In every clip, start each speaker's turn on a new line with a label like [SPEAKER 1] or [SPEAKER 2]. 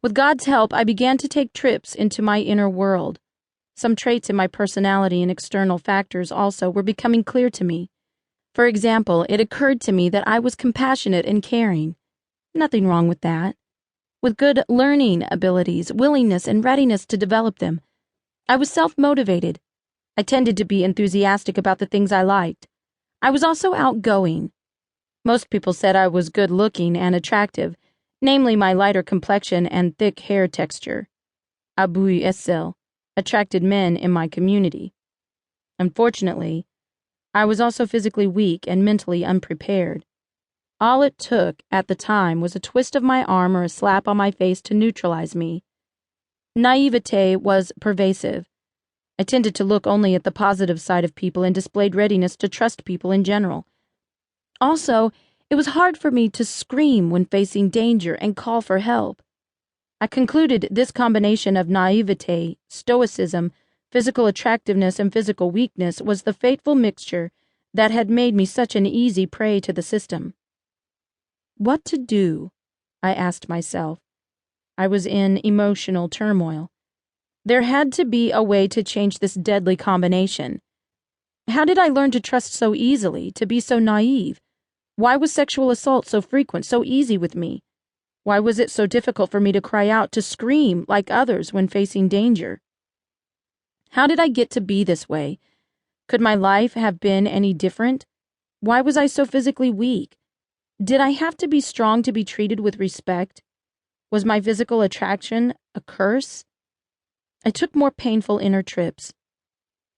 [SPEAKER 1] With God's help, I began to take trips into my inner world. Some traits in my personality and external factors also were becoming clear to me. For example, it occurred to me that I was compassionate and caring. Nothing wrong with that. With good learning abilities, willingness, and readiness to develop them. I was self-motivated. I tended to be enthusiastic about the things I liked. I was also outgoing. Most people said I was good-looking and attractive, namely my lighter complexion and thick hair texture. Abu Esel attracted men in my community. Unfortunately, I was also physically weak and mentally unprepared. All it took at the time was a twist of my arm or a slap on my face to neutralize me. Naivete was pervasive. I tended to look only at the positive side of people and displayed readiness to trust people in general. Also, it was hard for me to scream when facing danger and call for help. I concluded this combination of naivete, stoicism, physical attractiveness, and physical weakness was the fateful mixture that had made me such an easy prey to the system. What to do? I asked myself. I was in emotional turmoil. There had to be a way to change this deadly combination. How did I learn to trust so easily, to be so naive? Why was sexual assault so frequent, so easy with me? Why was it so difficult for me to cry out, to scream like others when facing danger? How did I get to be this way? Could my life have been any different? Why was I so physically weak? Did I have to be strong to be treated with respect? Was my physical attraction a curse? I took more painful inner trips.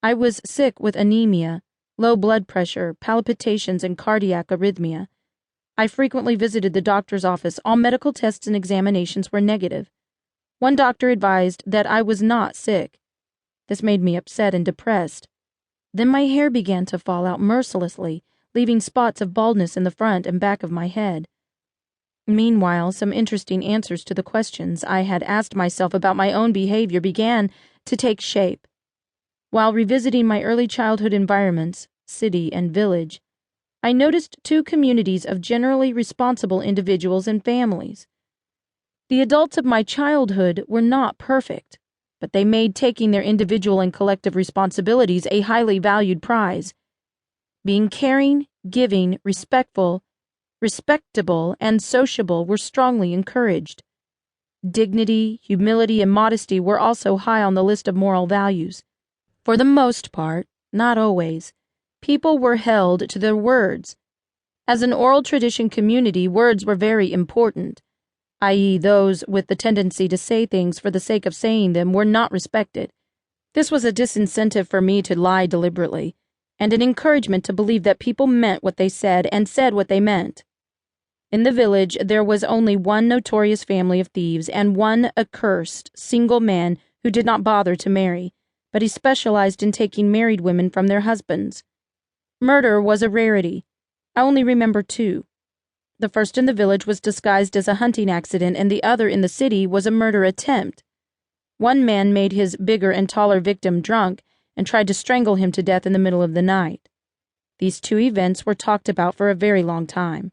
[SPEAKER 1] I was sick with anemia, low blood pressure, palpitations, and cardiac arrhythmia. I frequently visited the doctor's office. All medical tests and examinations were negative. One doctor advised that I was not sick. This made me upset and depressed. Then my hair began to fall out mercilessly, leaving spots of baldness in the front and back of my head. Meanwhile, some interesting answers to the questions I had asked myself about my own behavior began to take shape. While revisiting my early childhood environments, city and village, I noticed two communities of generally responsible individuals and families. The adults of my childhood were not perfect, but they made taking their individual and collective responsibilities a highly valued prize. Being caring, giving, respectful, respectable, and sociable were strongly encouraged. Dignity, humility, and modesty were also high on the list of moral values. For the most part, not always, people were held to their words. As an oral tradition community, words were very important, i.e., those with the tendency to say things for the sake of saying them were not respected. This was a disincentive for me to lie deliberately, and an encouragement to believe that people meant what they said and said what they meant. In the village, there was only one notorious family of thieves and one accursed, single man who did not bother to marry, but he specialized in taking married women from their husbands. Murder was a rarity. I only remember two. The first in the village was disguised as a hunting accident, and the other in the city was a murder attempt. One man made his bigger and taller victim drunk and tried to strangle him to death in the middle of the night. These two events were talked about for a very long time.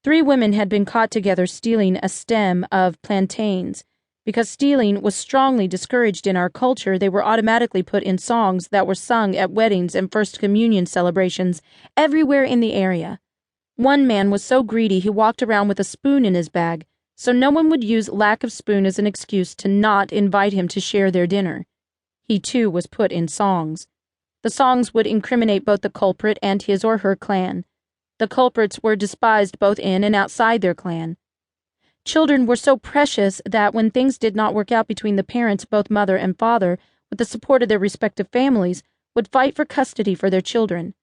[SPEAKER 1] 3 women had been caught together stealing a stem of plantains. Because stealing was strongly discouraged in our culture, they were automatically put in songs that were sung at weddings and First Communion celebrations everywhere in the area. One man was so greedy he walked around with a spoon in his bag, so no one would use lack of spoon as an excuse to not invite him to share their dinner. He too was put in songs. The songs would incriminate both the culprit and his or her clan. The culprits were despised both in and outside their clan. Children were so precious that when things did not work out between the parents, both mother and father, with the support of their respective families, would fight for custody for their children.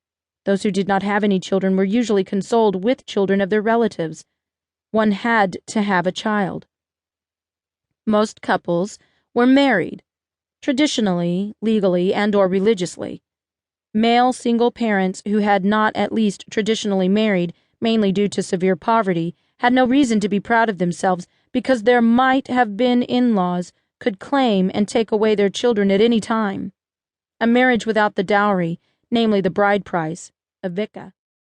[SPEAKER 1] Those who did not have any children were usually consoled with children of their relatives. One had to have a child. Most couples were married, traditionally, legally, and/or religiously. Male single parents who had not at least traditionally married, mainly due to severe poverty, had no reason to be proud of themselves because there might have been in-laws could claim and take away their children at any time. A marriage without the dowry, namely the bride price, a vika,